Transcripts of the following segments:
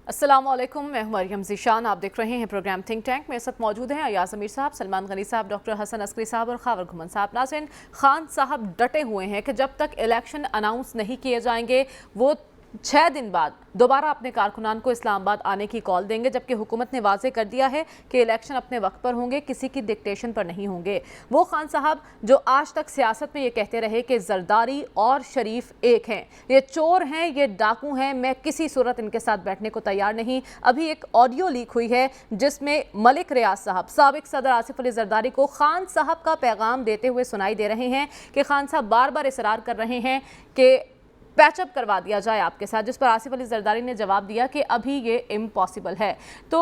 अस्सलामुअलैकुम, मैं हूं मरियम ज़ीशान। आप देख रहे हैं प्रोग्राम थिंक टैंक। मेरे साथ मौजूद हैं अयाज अमीर साहब, सलमान गनी साहब, डॉक्टर हसन अस्करी साहब और खावर घुमन साहब। नाज़रीन, खान साहब डटे हुए हैं कि जब तक इलेक्शन अनाउंस नहीं किए जाएंगे वो 6 दिन बाद दोबारा अपने कारकुनान को इस्लामाबाद आने की कॉल देंगे, जबकि हुकूमत ने वाजे कर दिया है कि इलेक्शन अपने वक्त पर होंगे, किसी की डिक्टेशन पर नहीं होंगे। वो खान साहब जो आज तक सियासत में ये कहते रहे कि जरदारी और शरीफ एक हैं, ये चोर हैं, ये डाकू हैं, मैं किसी सूरत इनके साथ बैठने को तैयार नहीं। अभी एक ऑडियो लीक हुई है जिसमें मलिक रियाज साहब साबिक सदर आसिफ अली जरदारी को खान साहब का पैगाम देते हुए सुनाई दे रहे हैं कि खान साहब बार बार इसरार कर रहे हैं कि पैचअप करवा दिया जाए आपके साथ, जिस पर आसिफ अली जरदारी ने जवाब दिया कि अभी ये इम्पॉसिबल है। तो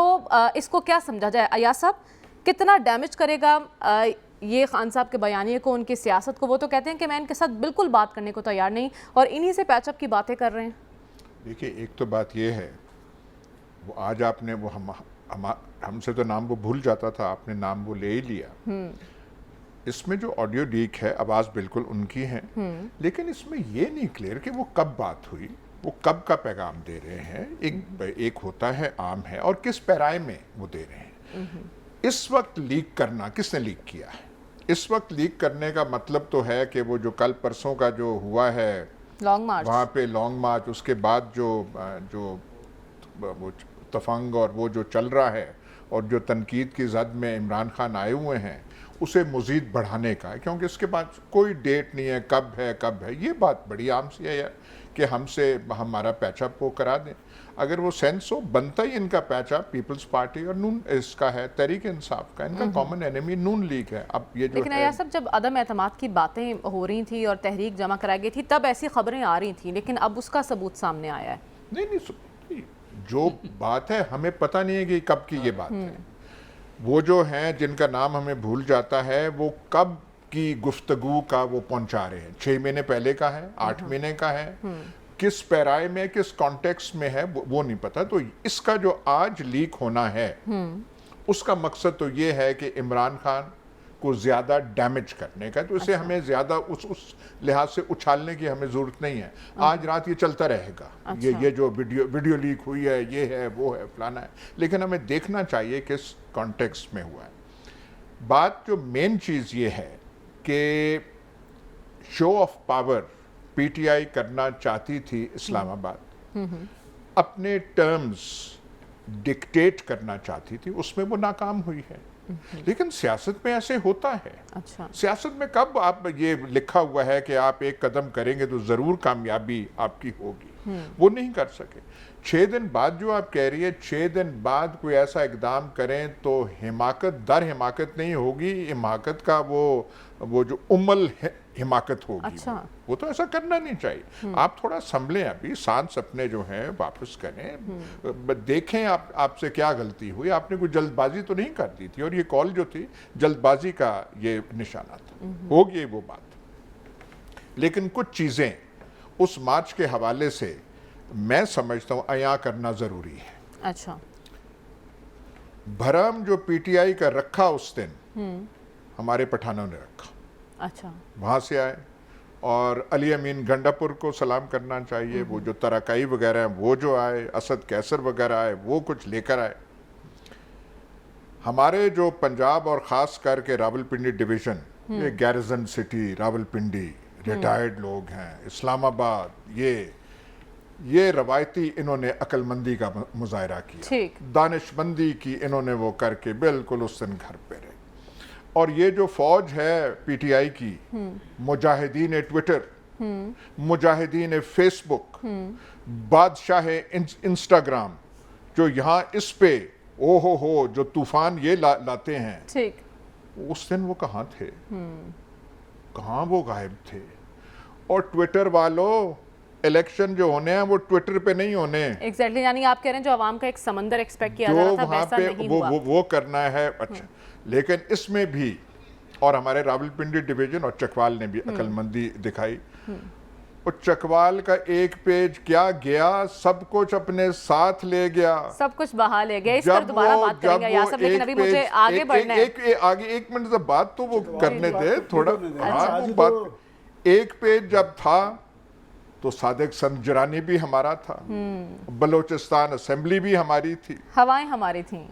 इसको क्या समझा जाए अयाज साहब, कितना डैमेज करेगा ये खान साहब के बयानिए को, उनकी सियासत को? वो तो कहते हैं कि मैं इनके साथ बिल्कुल बात करने को तैयार नहीं और इन्हीं से पैचअप की बातें कर रहे हैं। देखिए, एक तो बात ये है, वो आज आपने वो हमसे तो नाम वो भूल जाता था, आपने नाम वो ले ही लिया। इसमें जो ऑडियो लीक है, आवाज़ बिल्कुल उनकी है, लेकिन इसमें ये नहीं क्लियर कि वो कब बात हुई, वो कब का पैगाम दे रहे हैं। एक होता है आम है, और किस पैराए में वो दे रहे हैं। इस वक्त लीक करना किसने लीक किया है? इस वक्त लीक करने का मतलब तो है कि वो जो कल परसों का जो हुआ है लॉन्ग मार्च, वहाँ पे लॉन्ग मार्च, उसके बाद जो वो तफंग और वो जो चल रहा है और जो तनकीद की जद में इमरान खान आए हुए हैं, उसे मज़ीद बढ़ाने का है, क्योंकि इसके बाद कोई डेट नहीं है कब है। ये बात बड़ी आम सी है यार कि हमसे हमारा पैचअप वो करा दें। अगर वो सेंस हो, बनता ही इनका पैचअप पीपल्स पार्टी और नून इसका है, तहरीक इंसाफ का। इनका कॉमन एनिमी नून लीग है। अब ये जो लेकिन अयाज साहब, जब अदम एतमाद की बातें हो रही थी और तहरीक जमा कराई गई थी तब ऐसी खबरें आ रही थी, लेकिन अब उसका सबूत सामने आया है। नहीं, जो बात है हमें पता नहीं है कि कब की ये बात है। वो जो हैं जिनका नाम हमें भूल जाता है, वो कब की गुफ्तगू का वो पहुंचा रहे हैं। 6 महीने पहले का है, 8 महीने का है, किस पैराए में, किस कॉन्टेक्स्ट में है, वो नहीं पता। तो इसका जो आज लीक होना है, उसका मकसद तो ये है कि इमरान खान को ज्यादा डैमेज करने का। तो इसे हमें ज्यादा उस लिहाज से उछालने की हमें जरूरत नहीं है। आज रात ये चलता रहेगा। ये जो वीडियो लीक हुई है, ये है, वो है, फलाना है, लेकिन हमें देखना चाहिए किस कॉन्टेक्स्ट में हुआ है। बात जो मेन चीज ये है कि शो ऑफ पावर पीटीआई करना चाहती थी इस्लामाबाद, अपने टर्म्स डिक्टेट करना चाहती थी, उसमें वो नाकाम हुई है। लेकिन सियासत में ऐसे होता है। अच्छा, सियासत में कब आप ये लिखा हुआ है कि आप एक कदम करेंगे तो जरूर कामयाबी आपकी होगी, वो नहीं कर सके। 6 दिन बाद जो आप कह रही है, 6 दिन बाद कोई ऐसा इकदाम करें तो हिमाकत दर हिमाकत नहीं होगी, हिमाकत का वो जो उमल हिमाकत होगी। अच्छा, वो तो ऐसा करना नहीं चाहिए। आप थोड़ा संभलें, अभी सांस अपने जो हैं वापस करें, देखें आपसे क्या गलती हुई। आपने कोई जल्दबाजी तो नहीं कर दी थी, और ये कॉल जो थी जल्दबाजी का ये निशाना था, होगी वो बात। लेकिन कुछ चीजें उस मार्च के हवाले से मैं समझता हूं अया करना जरूरी है। अच्छा, भरम जो पीटीआई का रखा उस दिन हमारे पठानों ने रखा। अच्छा, वहाँ से आए, और अली अमीन गंडापुर को सलाम करना चाहिए। वो जो तराकाई वगैरह हैं वो जो आए, असद कैसर वगैरह आए, वो कुछ लेकर आए। हमारे जो पंजाब और ख़ास करके रावलपिंडी डिवीज़न, ये गैरिजन सिटी रावलपिंडी, रिटायर्ड लोग हैं, इस्लामाबाद, ये रवायती इन्होंने अक्लमंदी का मुजाहरा किया, दानिशमंदी की इन्होंने वो करके बिल्कुल उस दिन घर पे रहे। और ये जो फौज है पीटीआई की, मुजाहिदीन ट्विटर, मुजाहिदीन फेसबुक, बादशाह इंस्टाग्राम, जो यहाँ इस पे ओहो हो जो तूफान ये लाते हैं, ठीक, उस दिन वो कहाँ थे? कहाँ वो गायब थे? और ट्विटर वालों, इलेक्शन जो होने हैं वो ट्विटर पे नहीं होने। एग्जैक्टली, यानी आप कह रहे हैं जो आवाम का एक समंदर एक्सपेक्ट किया जा रहा था, वैसा नहीं हुआ। वो करना है। अच्छा, लेकिन इसमें भी, और हमारे रावलपिंडी डिवीजन और चकवाल ने भी अक्लमंदी दिखाई। और चकवाल का एक पेज क्या गया, सब कुछ अपने साथ ले गया, सब कुछ बहा ले गया। इस पर दोबारा बात करेंगे यार सब, लेकिन अभी मुझे आगे बढ़ना है। एक मिनट से बात तो वो करने दे थोड़ा। एक पेज जब था तो सादिक संजरानी भी हमारा था, बलोचिस्तान असेंबली भी हमारी थी, हवाएं हमारी थी,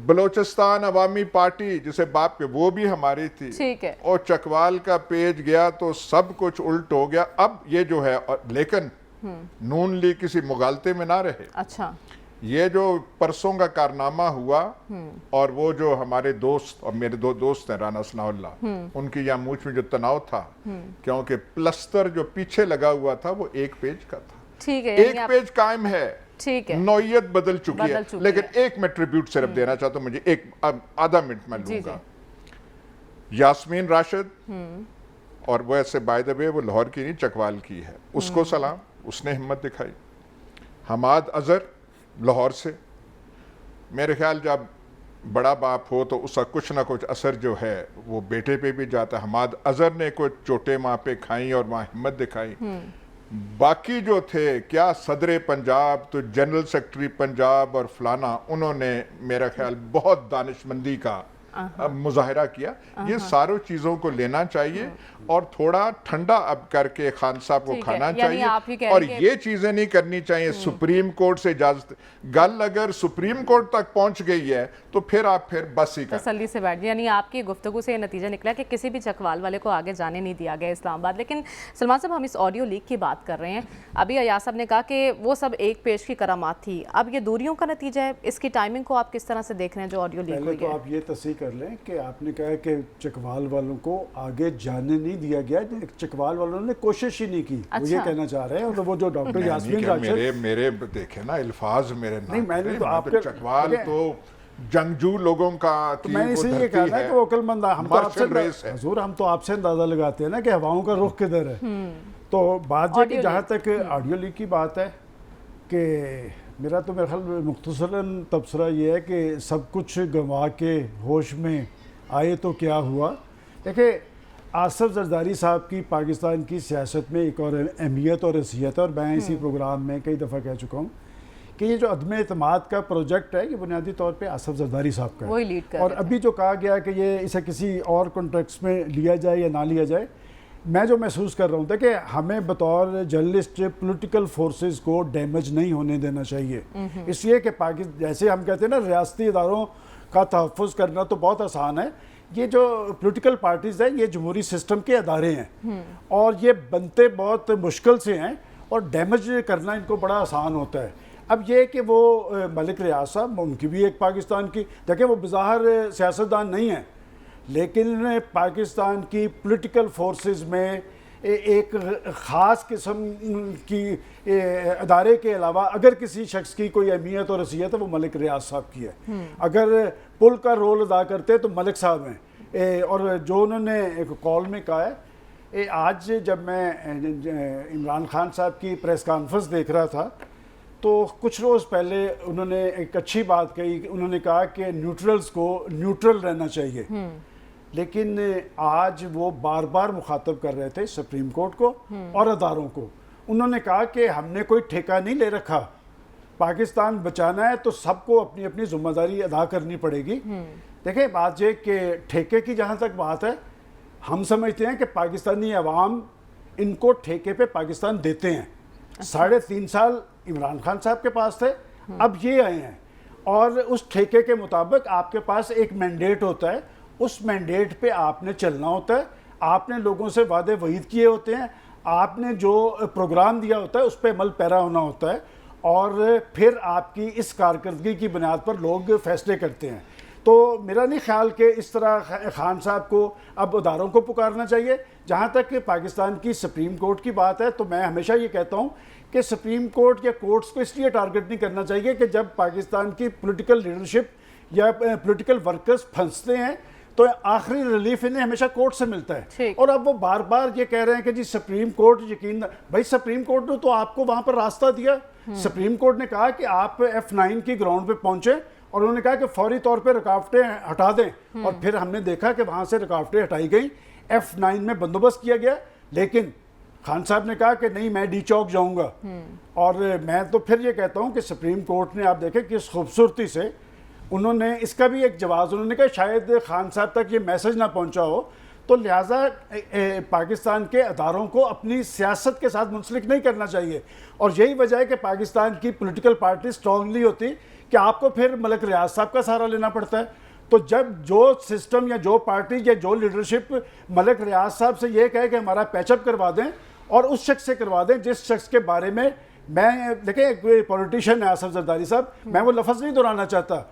बलोचिस्तान अवामी पार्टी जिसे बाप के वो भी हमारी थी। ठीक है। और चकवाल का पेज गया तो सब कुछ उल्ट हो गया। अब ये जो है, लेकिन नून लीग किसी मुगालते में ना रहे। अच्छा, ये जो परसों का कारनामा हुआ और वो जो हमारे दोस्त और मेरे दो दोस्त हैं राना सनाउल्लाह, उनकी यहाँ मूछ में जो तनाव था, क्योंकि प्लस्तर जो पीछे लगा हुआ था वो एक पेज का था। ठीक है, एक पेज कायम है, ठीक है, नौयत बदल चुकी है, लेकिन एक मैं ट्रिब्यूट सिर्फ देना चाहता हूं, मुझे एक आधा मिनट में लूंगा। यास्मीन राशिद, और वो ऐसे बाय द वे वो लाहौर की नहीं चकवाल की है, उसको सलाम, उसने हिम्मत दिखाई। हमाद अजहर लाहौर से, मेरे ख्याल जब बड़ा बाप हो तो उसका कुछ ना कुछ असर जो है वो बेटे पे भी जाता है। हमाद अजहर ने कुछ चोटें वहाँ पे खाई और वहाँ हिम्मत दिखाई। बाकी जो थे, क्या सदर पंजाब तो जनरल सेक्रेटरी पंजाब और फलाना, उन्होंने मेरा ख्याल बहुत दानिशमंदी का मुजाहिरा किया। ये सारों चीजों को लेना चाहिए और थोड़ा ठंडा अब करके खान साहब को खाना चाहिए, और ये चीजें नहीं करनी चाहिए सुप्रीम कोर्ट से इजाजत। गल अगर सुप्रीम कोर्ट तक पहुंच गई है तो फिर आप फिर बस ही तसल्ली से बैठ, यानी आपकी गुफ्तगू से ये नतीजा निकला कि किसी भी चकवाल वाले को आगे जाने नहीं दिया गया इस्लामाबाद। लेकिन सलमान साहब, हम इस ऑडियो लीक की बात कर रहे हैं। अभी अयाज साहब ने कहा कि वो सब एक पेज की करामात थी, अब ये दूरियों का नतीजा है। इसकी टाइमिंग को आप किस तरह से देख रहे हैं जो ऑडियो लीक हुई है? तो आप ये तस्दीक कर लें कि आपने कहा कि चकवाल वालों को आगे जाने नहीं दिया गया, चकवाल वालों ने कोशिश ही नहीं की। अच्छा। वो ये कहना चाह रहे हैं। और वो जो डॉक्टर यास्मीन राशिद, मेरे देखे ना अल्फाज मेरे नहीं, मैंने तो आपके चकवाल तो जंगजू लोगों का, तो मैंने इसलिए ये कहा ना कि वो अक्लमंद, हम तो आपसे हुजूर, हम तो आपसे अंदाजा लगाते हैं ना कि हवाओं का रुख किधर है। तो बात जो कि जहाँ तक ऑडियो लीक की बात है, कि मेरा ख्याल मुख्तसरन तबसरा ये है कि सब कुछ गंवा के होश में आए तो क्या हुआ। देखिए, आसिफ जरदारी साहब की पाकिस्तान की सियासत में एक और अहमियत और हैसियत है, और मैं इसी प्रोग्राम में कई दफ़ा कह चुका हूँ कि ये जो अदम एतमाद का प्रोजेक्ट है, ये बुनियादी तौर पे आसिफ जरदारी साहब का वही लीड कर और अभी जो कहा गया कि ये इसे किसी और कॉन्टेक्स्ट में लिया जाए या ना लिया जाए, मैं जो महसूस कर रहा हूँ कि हमें बतौर जर्नलिस्ट पॉलिटिकल फोर्सेस को डैमेज नहीं होने देना चाहिए। इसलिए कि पाकिस्तान, जैसे हम कहते हैं ना, रियासती इदारों का तहफ़्फ़ुज़ करना तो बहुत आसान है। ये जो पॉलिटिकल पार्टीज़ हैं, ये जमहूरी सिस्टम के अदारे हैं और ये बनते बहुत मुश्किल से हैं और डैमेज करना इनको बड़ा आसान होता है। अब ये कि वो मलिक रियाज साहब, उनकी भी एक पाकिस्तान की, देखिए वो बेज़ाहिर सियासतदान नहीं है, लेकिन पाकिस्तान की पॉलिटिकल फोर्सेस में एक ख़ास किस्म की अदारे के अलावा अगर किसी शख्स की कोई अहमियत और हैसियत है, वो मलिक रियाज साहब की है। अगर पुल का रोल अदा करते तो मलिक साहब हैं। और जो उन्होंने एक कॉल में कहा है, आज जब मैं इमरान खान साहब की प्रेस कॉन्फ्रेंस देख रहा था, तो कुछ रोज़ पहले उन्होंने एक अच्छी बात कही। उन्होंने कहा कि न्यूट्रल्स को न्यूट्रल रहना चाहिए, लेकिन आज वो बार बार मुखातब कर रहे थे सुप्रीम कोर्ट को और अदारों को। उन्होंने कहा कि हमने कोई ठेका नहीं ले रखा, पाकिस्तान बचाना है तो सबको अपनी अपनी जिम्मेदारी अदा करनी पड़ेगी। देखिए, बात ये कि ठेके की जहाँ तक बात है, हम समझते हैं कि पाकिस्तानी अवाम इनको ठेके पे पाकिस्तान देते हैं। 3.5 साल इमरान खान साहब के पास थे, अब ये आए हैं, और उस ठेके के मुताबिक आपके पास एक मैंडेट होता है, उस मैंडेट पे आपने चलना होता है, आपने लोगों से वादे वईद किए होते हैं, आपने जो प्रोग्राम दिया होता है उस पर अमल पैरा होना होता है, और फिर आपकी इस कारकर्दगी की बुनियाद पर लोग फैसले करते हैं। तो मेरा नहीं ख्याल कि इस तरह खान साहब को अब अदारों को पुकारना चाहिए। जहाँ तक कि पाकिस्तान की सुप्रीम कोर्ट की बात है, तो मैं हमेशा ये कहता हूँ कि सुप्रीम कोर्ट या कोर्ट्स को इसलिए टारगेट नहीं करना चाहिए कि जब पाकिस्तान की पॉलिटिकल लीडरशिप या पॉलिटिकल वर्कर्स फंसते हैं तो आखिरी रिलीफ इन्हें हमेशा कोर्ट से मिलता है। और अब वो बार बार ये कह रहे हैं कि जी सुप्रीम कोर्ट यकीन, भाई सुप्रीम कोर्ट ने तो आपको वहाँ पर रास्ता दिया। सुप्रीम कोर्ट ने कहा कि आप F9 की ग्राउंड पे पहुँचे और उन्होंने कहा कि फौरी तौर पे रुकावटें हटा दें, और फिर हमने देखा कि वहाँ से रुकावटें हटाई गई, F9 में बंदोबस्त किया गया। लेकिन खान साहब ने कहा कि नहीं, मैं डी चौक जाऊँगा। और मैं तो फिर ये कहता हूँ कि सुप्रीम कोर्ट ने, आप देखें किस खूबसूरती से उन्होंने इसका भी एक जवाब, उन्होंने कहा शायद खान साहब तक ये मैसेज ना पहुंचा हो, तो लिहाजा पाकिस्तान के अदारों को अपनी सियासत के साथ मुंसलिक नहीं करना चाहिए। और यही वजह है कि पाकिस्तान की पॉलिटिकल पार्टी स्ट्रांगली होती कि आपको फिर मलिक रियाज साहब का सहारा लेना पड़ता है। तो जब जो सिस्टम या जो पार्टी या जो लीडरशिप मलिक रियाज साहब से ये कहे कि हमारा पैचअप करवा दें और उस शख्स से करवा दें जिस शख्स के बारे में मैं देखें पॉलिटिशियन है आसफ जरदारी साहब, मैं वो लफ्ज़ नहीं दोहराना चाहता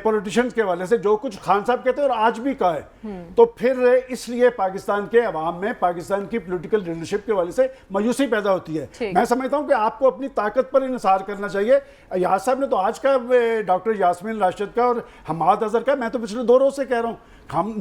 पॉलिटिशियंस के हवाले से, जो कुछ खान साहब कहते हैं और आज भी कहा है। तो फिर इसलिए पाकिस्तान के अवाम में पाकिस्तान की पॉलिटिकल लीडरशिप के हवाले से मायूसी पैदा होती है। मैं समझता हूं कि आपको अपनी ताकत पर इंसार करना चाहिए। याद साहब ने तो आज का डॉक्टर यास्मीन राशिद का और हमाद अजहर का, मैं तो पिछले 2 रोज से कह रहा हूँ,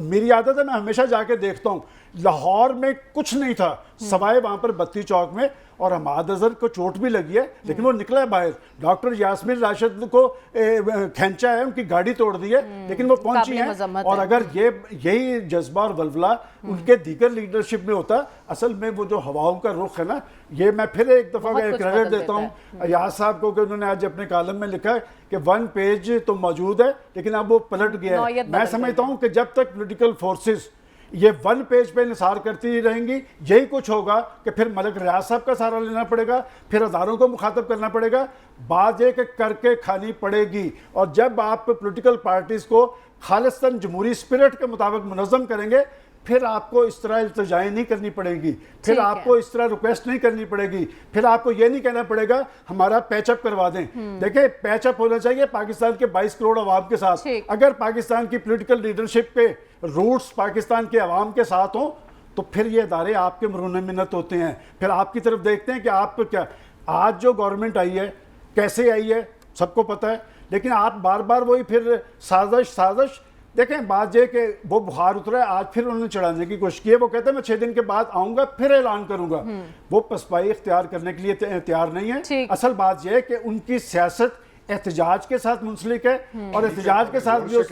मेरी आदत है मैं हमेशा जाके देखता हूँ। लाहौर में कुछ नहीं था सवाए वहां पर बत्ती चौक में, और हमाद अजहर को चोट भी लगी है लेकिन वो निकला है बाहर। डॉक्टर यास्मीन राशिद को खींचा है, उनकी गाड़ी तोड़ दी है लेकिन वो पहुंची है। और अगर यही जज्बा और वल्वला उनके दीगर लीडरशिप में होता, असल में वो जो हवाओं का रुख है ना, ये मैं फिर एक दफा क्रेडिट देता हूँ याद साहब को कि उन्होंने आज अपने कॉलम में लिखा है कि 1 पेज तो मौजूद है लेकिन अब वो पलट गया है। मैं समझता हूँ कि जब तक पॉलिटिकल फोर्सेस ये 1 पेज पे निसार करती रहेंगी, यही कुछ होगा कि फिर मलिक रियाज साहब का सहारा लेना पड़ेगा, फिर हज़ारों को मुखातब करना पड़ेगा, बात ये कि करके खानी पड़ेगी। और जब आप पॉलिटिकल पार्टीज को खालिस्तान जमहूरी स्पिरिट के मुताबिक मुनज़्ज़म करेंगे, फिर आपको इस तरह इल्तिजाएं नहीं करनी पड़ेगी, फिर आपको इस तरह रिक्वेस्ट नहीं करनी पड़ेगी, फिर आपको ये नहीं कहना पड़ेगा हमारा पैचअप करवा दें। देखिए पैचअप होना चाहिए पाकिस्तान के 22 करोड़ अवाम के साथ। अगर पाकिस्तान की पॉलिटिकल लीडरशिप के रूट्स पाकिस्तान के अवाम के साथ हों तो फिर ये इदारे आपके मरून मिन्नत होते हैं। फिर आपकी तरफ देखते हैं कि आप क्या, आज जो गवर्नमेंट आई है कैसे आई है सबको पता है, लेकिन आप बार बार वही फिर साजिश देखें। बात यह कि वो बुखार उतरा है, आज फिर उन्होंने चढ़ाने की कोशिश की है। वो कहते हैं मैं 6 दिन के बाद आऊंगा फिर ऐलान करूंगा। वो पसपाई इख्तियार करने के लिए तैयार नहीं है। असल बात यह है कि उनकी सियासत एहतजाज के साथ मुंसलिक है और एहतजाज के साथ जो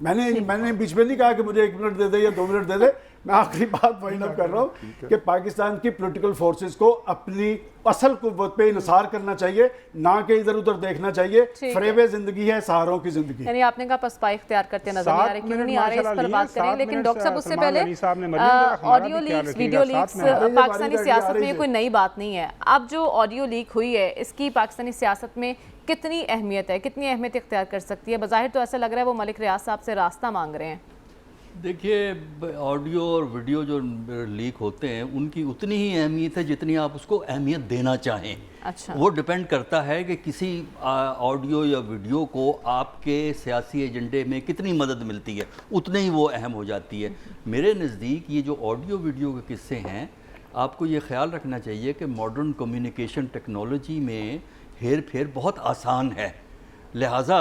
मैंने बीच में नहीं कहा कि मुझे 1 मिनट दे दे या 2 मिनट दे दे, मैं आखिरी बात वाइंड अप कर रहा हूँ कि पाकिस्तान की पॉलिटिकल फोर्सेस को अपनी असल कुव्वत पे इंसार करना चाहिए, ना कि इधर उधर देखना चाहिए। फरेबे जिंदगी है, सहारों की जिंदगी। यानी आपने कहा पसपा इख्तियार करते नजर नहीं आ रहे, क्यों नहीं आ रहे, इस पर बात करें। लेकिन डॉक्टर साहब उससे पहले audio leaks, video leaks Pakistani सियासत में कोई नई बात नहीं है। अब जो ऑडियो लीक हुई है इसकी पाकिस्तानी सियासत में कितनी अहमियत है, कितनी अहमियत इख्तियार कर सकती है? बज़ाहिर तो ऐसा लग रहा है वो मलिक रियाज साहब से रास्ता मांग रहे हैं। देखिए ऑडियो और वीडियो जो लीक होते हैं उनकी उतनी ही अहमियत है जितनी आप उसको अहमियत देना चाहें। अच्छा। वो डिपेंड करता है कि किसी ऑडियो या वीडियो को आपके सियासी एजेंडे में कितनी मदद मिलती है, उतनी ही वो अहम हो जाती है। मेरे नज़दीक ये जो ऑडियो वीडियो के किस्से हैं, आपको ये ख्याल रखना चाहिए कि मॉडर्न कम्युनिकेशन टेक्नोलॉजी में हेर फेर बहुत आसान है। लिहाजा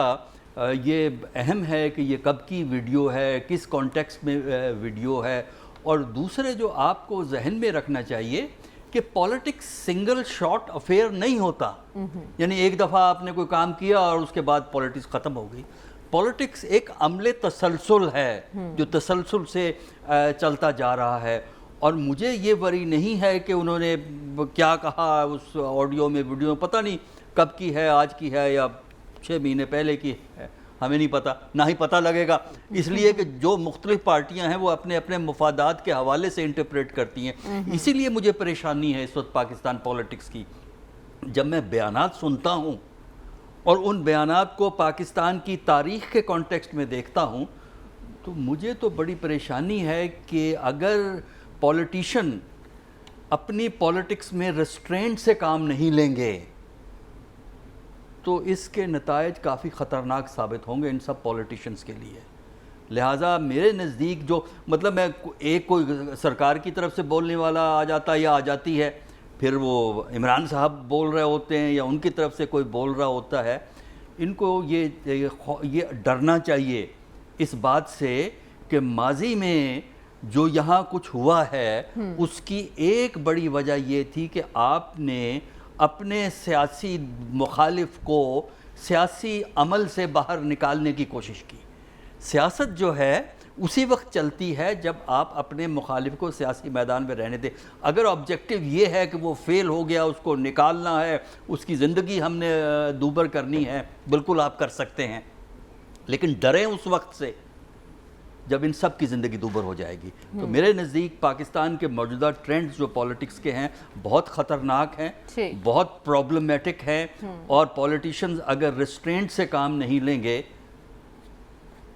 ये अहम है कि ये कब की वीडियो है, किस कॉन्टेक्स्ट में वीडियो है। और दूसरे जो आपको जहन में रखना चाहिए कि पॉलिटिक्स सिंगल शॉट अफेयर नहीं होता, यानी एक दफ़ा आपने कोई काम किया और उसके बाद पॉलिटिक्स ख़त्म हो गई। पॉलिटिक्स एक अमले तसलसल है जो तसलसल से चलता जा रहा है। और मुझे ये वरी नहीं है कि उन्होंने क्या कहा उस ऑडियो में, वीडियो में, पता नहीं कब की है, आज की है या 6 महीने पहले की है, हमें नहीं पता, ना ही पता लगेगा। इसलिए कि जो मुख्तलिफ पार्टियां हैं वो अपने अपने मुफादात के हवाले से इंटरप्रेट करती हैं। इसीलिए मुझे परेशानी है इस वक्त पाकिस्तान पॉलिटिक्स की। जब मैं बयानात सुनता हूँ और उन बयानात को पाकिस्तान की तारीख़ के कॉन्टेक्स्ट में देखता हूँ तो मुझे तो बड़ी परेशानी है कि अगर पॉलिटिशियन अपनी पॉलिटिक्स में रेस्ट्रेंट से काम नहीं लेंगे तो इसके नतायज काफ़ी ख़तरनाक साबित होंगे इन सब पॉलिटिशियंस के लिए। लिहाजा मेरे नज़दीक जो मतलब मैं एक कोई सरकार की तरफ से बोलने वाला आ जाता या आ जाती है, फिर वो इमरान साहब बोल रहे होते हैं या उनकी तरफ से कोई बोल रहा होता है, इनको ये डरना चाहिए इस बात से कि माजी में जो यहाँ कुछ हुआ है उसकी एक बड़ी वजह ये थी कि आपने अपने सियासी मुखालिफ को सियासी अमल से बाहर निकालने की कोशिश की। सियासत जो है उसी वक्त चलती है जब आप अपने मुखालिफ को सियासी मैदान में रहने दें। अगर ऑब्जेक्टिव ये है कि वो फेल हो गया, उसको निकालना है, उसकी ज़िंदगी हमने दूबर करनी है, बिल्कुल आप कर सकते हैं, लेकिन डरें उस वक्त से जब इन सब की ज़िंदगी दूभर हो जाएगी। तो मेरे नज़दीक पाकिस्तान के मौजूदा ट्रेंड्स जो पॉलिटिक्स के हैं बहुत ख़तरनाक हैं, बहुत प्रॉब्लमेटिक हैं, और पॉलिटिशियंस अगर रिस्ट्रेंट से काम नहीं लेंगे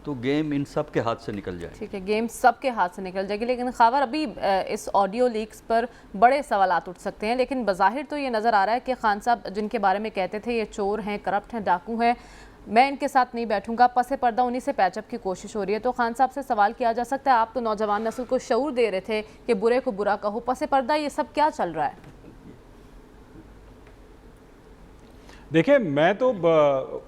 तो गेम इन सब के हाथ से निकल जाए। ठीक है, गेम सब के हाथ से निकल जाएगी। लेकिन खबर अभी इस ऑडियो लीक्स पर बड़े सवालात उठ सकते हैं, लेकिन बज़ाहिर तो ये नज़र आ रहा है कि खान साहब जिनके बारे में कहते थे ये चोर हैं, करप्ट हैं, डाकू हैं, मैं इनके साथ नहीं बैठूंगा, पसे पर्दा उन्हीं से पैचअप की कोशिश हो रही है। तो खान साहब से सवाल किया जा सकता है, आप तो नौजवान नस्ल को शऊर दे रहे थे कि बुरे को बुरा कहो, पसे पर्दा ये सब क्या चल रहा है? देखिए, मैं तो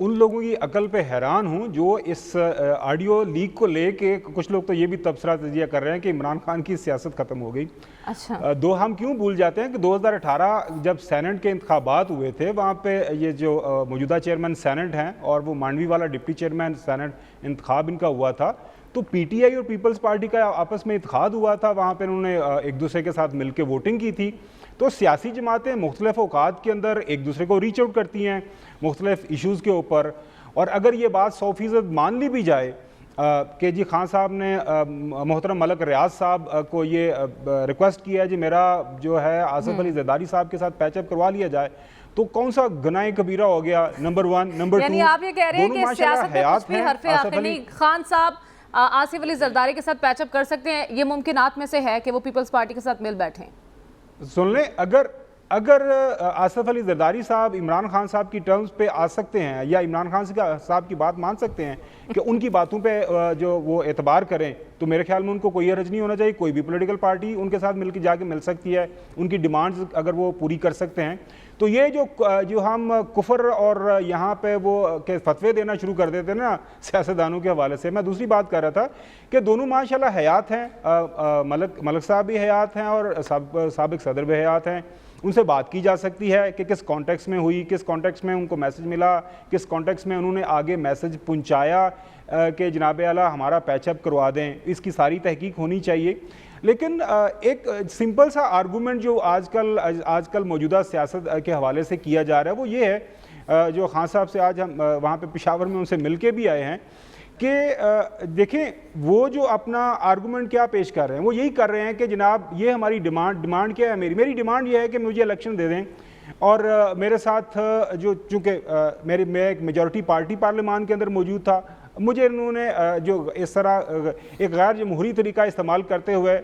उन लोगों की अकल पे हैरान हूं जो इस ऑडियो लीक को लेके, कुछ लोग तो ये भी तबसरा तजिया कर रहे हैं कि इमरान खान की सियासत ख़त्म हो गई। अच्छा, दो हम क्यों भूल जाते हैं कि 2018 जब सेनेट के इंतखाबात हुए थे, वहाँ पे ये जो मौजूदा चेयरमैन सेनेट हैं और वो मांडवी वाला डिप्टी चेयरमैन सेनेट इंतखाब इनका हुआ था, तो पीटीआई और पीपल्स पार्टी का आपस में इत्तेहाद हुआ था, वहाँ पर उन्होंने एक दूसरे के साथ मिलकर वोटिंग की थी। तो सियासी जमातें मुख्तलिफ औकात के अंदर एक दूसरे को रीच आउट करती हैं मुख्तलिफ इशूज़ के ऊपर, और अगर ये बात 100% मान ली भी जाए कि जी खान साहब ने मोहतरम मलक रियाज साहब को ये रिक्वेस्ट किया है जी मेरा जो है आसिफ अली जरदारी साहब के साथ पैचअप करवा लिया जाए, तो कौन सा गुनाह कबीरा हो गया? नंबर 1, नंबर 2, यानी आप ये कह रहे हैं कि सियासत में कुछ भी हरफे आखिर नहीं, खान साहब आसिफ अली जरदारी के साथ पैचअप कर सकते हैं, ये मुमकिनात में से है कि वो पीपल्स पार्टी के साथ मिल बैठें। सुन लें, अगर आसिफ अली जरदारी साहब इमरान खान साहब की टर्म्स पे आ सकते हैं या इमरान खान साहब की बात मान सकते हैं कि उनकी बातों पे जो वो एतबार करें, तो मेरे ख्याल में उनको कोई हर्ज नहीं होना चाहिए। कोई भी पॉलिटिकल पार्टी उनके साथ मिलकर जाके मिल सकती है, उनकी डिमांड्स अगर वो पूरी कर सकते हैं। तो ये जो हम कुफर और यहाँ पे वो के फतवे देना शुरू कर देते हैं ना सियासतदानों के हवाले से, मैं दूसरी बात कर रहा था कि दोनों माशाल्लाह हयात हैं, मलक साहब भी हयात हैं और साबिक सदर भी हयात हैं। उनसे बात की जा सकती है कि किस कॉन्टेक्स्ट में हुई, किस कॉन्टेक्स्ट में उनको मैसेज मिला, किस कॉन्टेक्स्ट में उन्होंने आगे मैसेज पहुंचाया कि जनाब आला हमारा पैचअप करवा दें, इसकी सारी तहकीक होनी चाहिए। लेकिन एक सिंपल सा आर्गूमेंट जो आजकल मौजूदा सियासत के हवाले से किया जा रहा है वो ये है, जो खान साहब से आज हम वहाँ पे पेशावर में उनसे मिल के भी आए हैं, कि देखें वो जो अपना आर्गूमेंट क्या पेश कर रहे हैं, वो यही कर रहे हैं कि जनाब ये हमारी डिमांड क्या है, मेरी डिमांड ये है कि मुझे इलेक्शन दे दें और मेरे साथ जो चूँकि मैं एक मेजॉरिटी पार्टी पार्लियामान के अंदर मौजूद था, मुझे इन्होंने जो इस तरह एक गैर जमहूरी तरीका इस्तेमाल करते हुए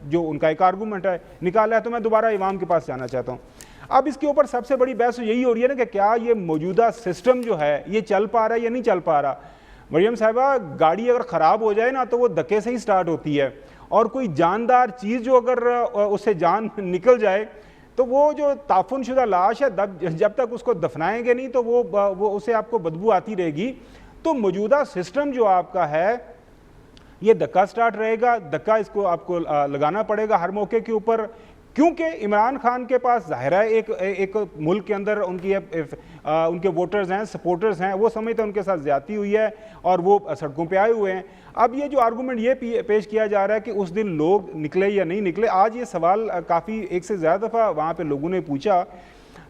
जो उनका एक आर्गूमेंट है निकाला है, तो मैं दोबारा इमाम के पास जाना चाहता हूँ। अब इसके ऊपर सबसे बड़ी बहस यही हो रही है ना कि क्या ये मौजूदा सिस्टम जो है ये चल पा रहा है या नहीं चल पा रहा। मरियम साहिबा, गाड़ी अगर ख़राब हो जाए ना तो वो धक्के से ही स्टार्ट होती है, और कोई जानदार चीज़ जो अगर उससे जान निकल जाए तो वो जो ताफुनशुदा लाश है जब तक उसको दफनाएंगे नहीं तो वो उसे आपको बदबू आती रहेगी। तो मौजूदा सिस्टम जो आपका है ये धक्का स्टार्ट रहेगा, धक्का इसको आपको लगाना पड़ेगा हर मौके के ऊपर, क्योंकि इमरान खान के पास ज़ाहिर है एक मुल्क के अंदर उनके वोटर्स हैं, सपोर्टर्स हैं, वो समझते हैं उनके साथ ज़्यादती हुई है और वो सड़कों पे आए हुए हैं। अब ये जो आर्गूमेंट ये पेश किया जा रहा है कि उस दिन लोग निकले या नहीं निकले, आज ये सवाल काफ़ी एक से ज़्यादा दफ़ा वहाँ पे लोगों ने पूछा,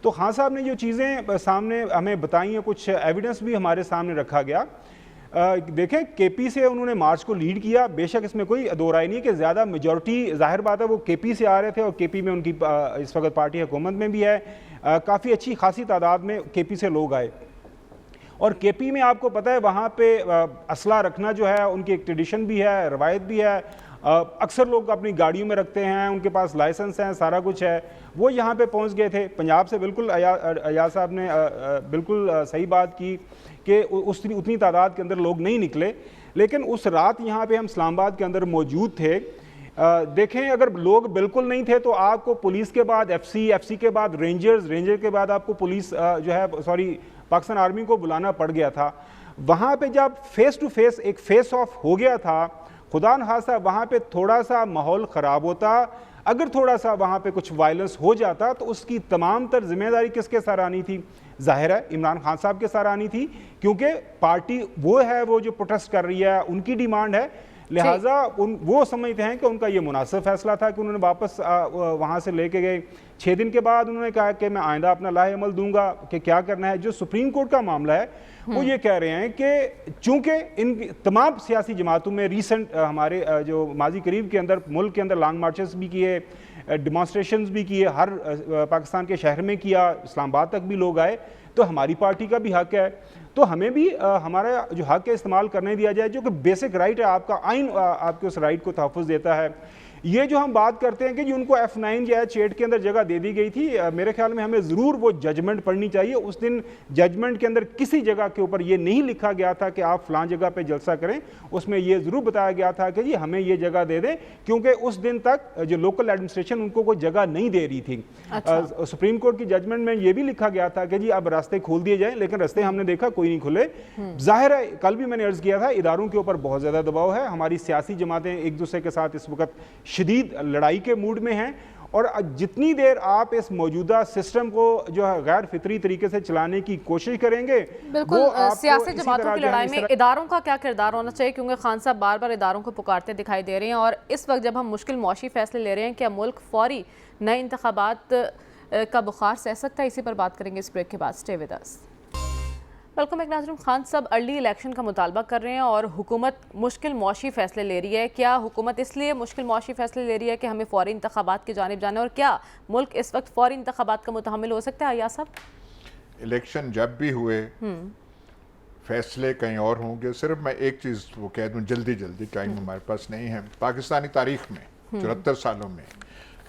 तो खान साहब ने जो चीज़ें सामने हमें बताई हैं, कुछ एविडेंस भी हमारे सामने रखा गया। देखें, केपी से उन्होंने मार्च को लीड किया, बेशक इसमें कोई दो राय नहीं कि ज़्यादा मेजॉरिटी ज़ाहिर बात है वो केपी से आ रहे थे और केपी में उनकी इस वक्त पार्टी हुकूमत में भी है, काफ़ी अच्छी खासी तादाद में केपी से लोग आए। और केपी में आपको पता है वहाँ पे असला रखना जो है उनकी एक ट्रेडिशन भी है, रवायत भी है, अक्सर लोग अपनी गाड़ियों में रखते हैं, उनके पास लाइसेंस हैं, सारा कुछ है। वो यहाँ पे पहुँच गए थे। पंजाब से बिल्कुल अयाज साहब ने बिल्कुल सही बात की कि उतनी तादाद के अंदर लोग नहीं निकले, लेकिन उस रात यहाँ पे हम इस्लामाबाद के अंदर मौजूद थे। देखें, अगर लोग बिल्कुल नहीं थे तो आपको पुलिस के बाद एफसी के बाद रेंजर के बाद आपको पुलिस जो है पाकिस्तान आर्मी को बुलाना पड़ गया था। वहाँ पे जब फेस टू फेस एक फेस ऑफ हो गया था, खुदा न खासा वहाँ पे थोड़ा सा माहौल ख़राब होता, अगर थोड़ा सा वहाँ पे कुछ वायलेंस हो जाता तो उसकी तमाम तर जिम्मेदारी किसके सर आनी थी? जाहिर है इमरान खान साहब के सर आनी थी, क्योंकि पार्टी वो है वो जो प्रोटेस्ट कर रही है, उनकी डिमांड है। लिहाजा वो समझते हैं कि उनका ये मुनासिब फैसला था कि उन्होंने वापस वहाँ से लेके गए। 6 दिन के बाद उन्होंने कहा कि मैं आइंदा अपना लाहे अमल दूंगा कि क्या करना है। जो सुप्रीम कोर्ट का मामला है वो ये कह रहे हैं कि चूंकि इन तमाम सियासी जमातों में रिसेंट हमारे जो माजी करीब के अंदर मुल्क के अंदर लॉन्ग मार्चेस भी किए, डिमॉन्स्ट्रेशंस भी किए, हर पाकिस्तान के शहर में किया, इस्लामाबाद तक भी लोग आए, तो हमारी पार्टी का भी हक है, तो हमें भी हमारा जो हक है इस्तेमाल करने दिया जाए, जो कि बेसिक राइट है आपका। आइन आपके उस राइट को तहफ़्फ़ुज़ देता है। ये जो हम बात करते हैं कि जी उनको F9 या H8 के अंदर जगह दे दी गई थी, मेरे ख्याल में हमें ज़रूर वो जजमेंट पढ़नी चाहिए। उस दिन जजमेंट के अंदर किसी जगह के ऊपर ये नहीं लिखा गया था कि आप फलां जगह पे जलसा करें, उसमें ये ज़रूर बताया गया था कि जी हमें ये जगह दे दें, क्योंकि उस दिन तक जो लोकल एडमिनिस्ट्रेशन उनको कोई जगह नहीं दे रही थी। अच्छा। सुप्रीम कोर्ट की जजमेंट में ये भी लिखा गया था कि जी अब रास्ते खोल दिए जाएँ, लेकिन रास्ते हमने देखा कोई नहीं खुले। जाहिर है, कल भी मैंने अर्ज़ किया था, इदारों के ऊपर बहुत ज़्यादा दबाव है। हमारी सियासी जमातें एक दूसरे के साथ इस वक्त शदीद लड़ाई के मूड में हैं, और जितनी देर आप इस मौजूदा सिस्टम को जो है गैर फितरी तरीके से चलाने की कोशिश करेंगे, बिल्कुल सियासी जमातों की लड़ाई में इदारों का क्या किरदार होना चाहिए, क्योंकि खान साहब बार बार इदारों को पुकारते दिखाई दे रहे हैं, और इस वक्त जब हम मुश्किल मौशी फैसले ले रहे हैं, क्या मुल्क फौरी नए इंतखाबात का बुखार सह सकता है? इसी पर बात करेंगे इस ब्रेक के बाद। Stay with us. वेलकम। एक नाज़रीन, खान साहब अर्ली इलेक्शन का मुतालबा कर रहे हैं और हुकूमत मुश्किल मौशी फ़ैसले ले रही है। क्या हुकूमत इसलिए मुश्किल मौशी फ़ैसले ले रही है कि हमें फ़ौरी इंतखाबात की जानिब जाना है, और क्या मुल्क इस वक्त फ़ौरी इंतखाबात का मुतहम्मिल हो सकता है? या साहब, इलेक्शन जब भी हुए फैसले कहीं और होंगे। सिर्फ मैं एक चीज़ वो कह दूँ जल्दी, टाइम हमारे पास नहीं है। पाकिस्तानी तारीख में 74 सालों में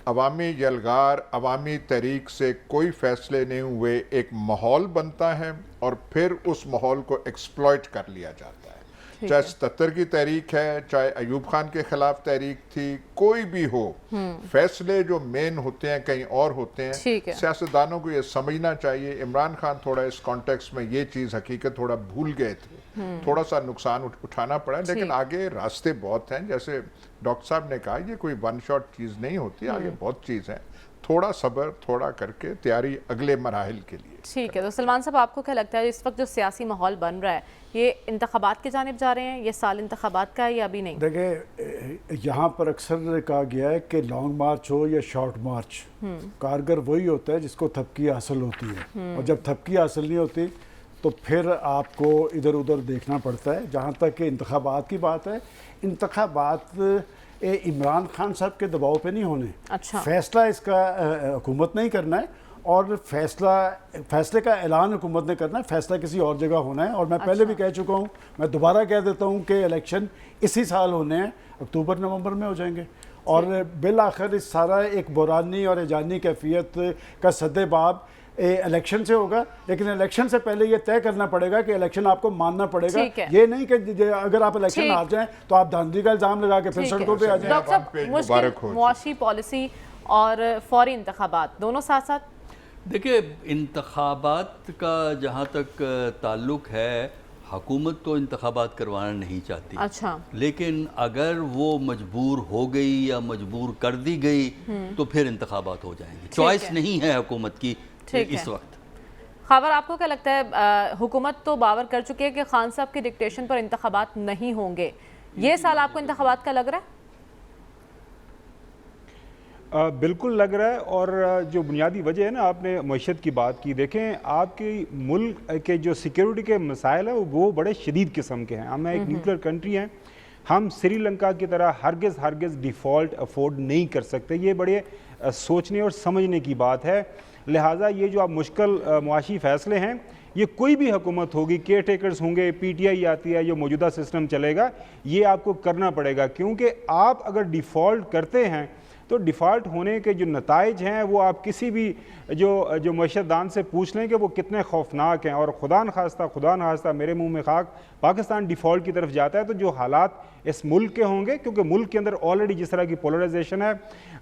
अवामी यलगार, अवामी तहरीक से कोई फैसले नहीं हुए, एक माहौल बनता है और फिर उस माहौल को एक्सप्लॉइट कर लिया जाता है। चाहे 77 की तहरीक है, चाहे अयूब खान के खिलाफ तहरीक थी, कोई भी हो, फैसले जो मेन होते हैं कहीं और होते हैं। सियासतदानों को ये समझना चाहिए। इमरान खान थोड़ा इस कॉन्टेक्स्ट में ये चीज़ हकीकत थोड़ा भूल गए थे, थोड़ा सा नुकसान उठाना पड़ा, लेकिन आगे रास्ते बहुत हैं। जैसे डॉक्टर साहब ने कहा, ये कोई वन शॉट चीज़ नहीं होती, आगे बहुत चीज़ है। थोड़ा सब्र, थोड़ा करके तैयारी अगले मराहिल के लिए। ठीक है, तो सलमान साहब आपको क्या लगता है इस वक्त जो सियासी माहौल बन रहा है, ये इंतखाबात की जानिब जा रहे हैं? ये साल इंतखाबात का है या अभी नहीं? देखिए, यहाँ पर अक्सर कहा गया है कि लॉन्ग मार्च हो या शॉर्ट मार्च, कारगर वही होता है जिसको थपकी हासिल होती है, और जब थपकी हासिल नहीं होती तो फिर आपको इधर उधर देखना पड़ता है। जहाँ तक कि इंतखाबात की बात है, इंतखाबात इमरान खान साहब के दबाव पे नहीं होने। अच्छा। फैसला इसका हुकूमत नहीं करना है, और फैसले का ऐलान हुकूमत ने करना है, फैसला किसी और जगह होना है। और मैं पहले भी कह चुका हूँ, मैं दोबारा कह देता हूँ कि इलेक्शन इसी साल होने हैं, अक्टूबर नवंबर में हो जाएंगे, और बिल आखिर इस सारा एक बुरानी और एजानी कैफियत का सद्देबाब इलेक्शन से होगा। लेकिन इलेक्शन से पहले ये तय करना पड़ेगा कि इलेक्शन आपको मानना पड़ेगा। ये नहीं कि अगर आप इलेक्शन हार जाएं तो आप धांधली का इल्जाम लगा के फिर सड़कों पे आ जाएं। डॉक्टर साहब, मुश्किल मौशी पॉलिसी और फौरी इंतखाबात दोनों साथ साथ? देखिए, इंतखाबात का जहाँ तक ताल्लुक है, हुकूमत तो इंतखाबात करवाना नहीं चाहती। अच्छा। लेकिन अगर वो मजबूर हो गई या मजबूर कर दी गई तो फिर इंतखाबात हो जाएंगे। चॉइस नहीं है हुकूमत की इस वक्त। खबर, आपको क्या लगता है, हुकूमत तो बावर कर चुकी है कि खान साहब की डिक्टेशन पर इंतखाबात नहीं होंगे, ये साल आपको इंतखाबात का लग रहा है? बिल्कुल लग रहा है, और जो बुनियादी वजह है ना, आपने मईशत की बात की। देखें, आपके मुल्क के जो सिक्योरिटी के मसाइल हैं वो बड़े शदीद किस्म के हैं। हम एक न्यूक्लियर कंट्री हैं, हम श्रीलंका की तरह हरगिज़ डिफ़ॉल्ट अफोर्ड नहीं कर सकते। ये बड़े सोचने और समझने की बात है। लिहाजा ये जो आप मुश्किल मुआशी फ़ैसले हैं, ये कोई भी हुकूमत होगी, केयर टेकर्स होंगे, PTI आती है, जो मौजूदा सिस्टम चलेगा, ये आपको करना पड़ेगा। क्योंकि आप अगर डिफ़ॉल्ट करते हैं तो डिफ़ॉल्ट होने के जो नताइज हैं वो आप किसी भी जो मईशतदान से पूछ लें कि वो कितने खौफनाक हैं। और खुदा न खास्ता मेरे मुंह में खाक, पाकिस्तान डिफ़ॉल्ट की तरफ जाता है तो जो हालात इस मुल्क के होंगे, क्योंकि मुल्क के अंदर ऑलरेडी जिस तरह की पोलराइजेशन है,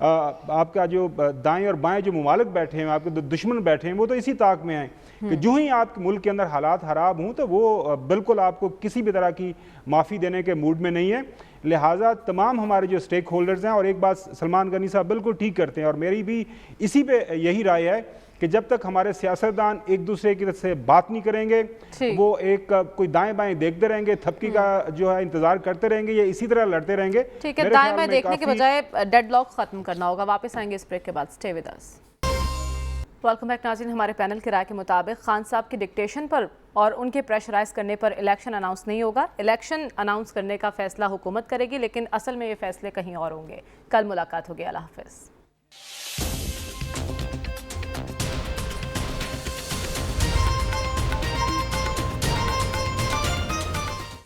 आपका जो दाएं और बाएं जो मुमालिक बैठे हैं, आपके दुश्मन बैठे हैं, वो तो इसी ताक में हैं कि जो ही आपके मुल्क के अंदर हालात ख़राब हों तो वो बिल्कुल आपको किसी भी तरह की माफ़ी देने के मूड में नहीं है। लिहाजा तमाम हमारे जो स्टेक होल्डर्स हैं, और एक बात सलमान गनी साहब बिल्कुल ठीक करते हैं, और मेरी भी इसी पे यही राय है कि जब तक हमारे सियासतदान एक दूसरे की तरफ से बात नहीं करेंगे, वो एक कोई दाएं बाएं देखते रहेंगे, थपकी का जो है इंतजार करते रहेंगे, ये इसी तरह लड़ते रहेंगे। ठीक है, दाएं बाएं देखने के बजाय डेडलॉक खत्म करना होगा। वापस आएंगे इस ब्रेक के बाद, stay with us. Welcome back नाज़रीन। हमारे पैनल की राय के मुताबिक खान साहब की डिक्टेशन पर और उनके प्रेशराइज करने पर इलेक्शन अनाउंस नहीं होगा। इलेक्शन अनाउंस करने का फैसला हुकूमत करेगी, लेकिन असल में ये फैसले कहीं और होंगे। कल मुलाकात होगी। अल्लाह हाफ़िज़।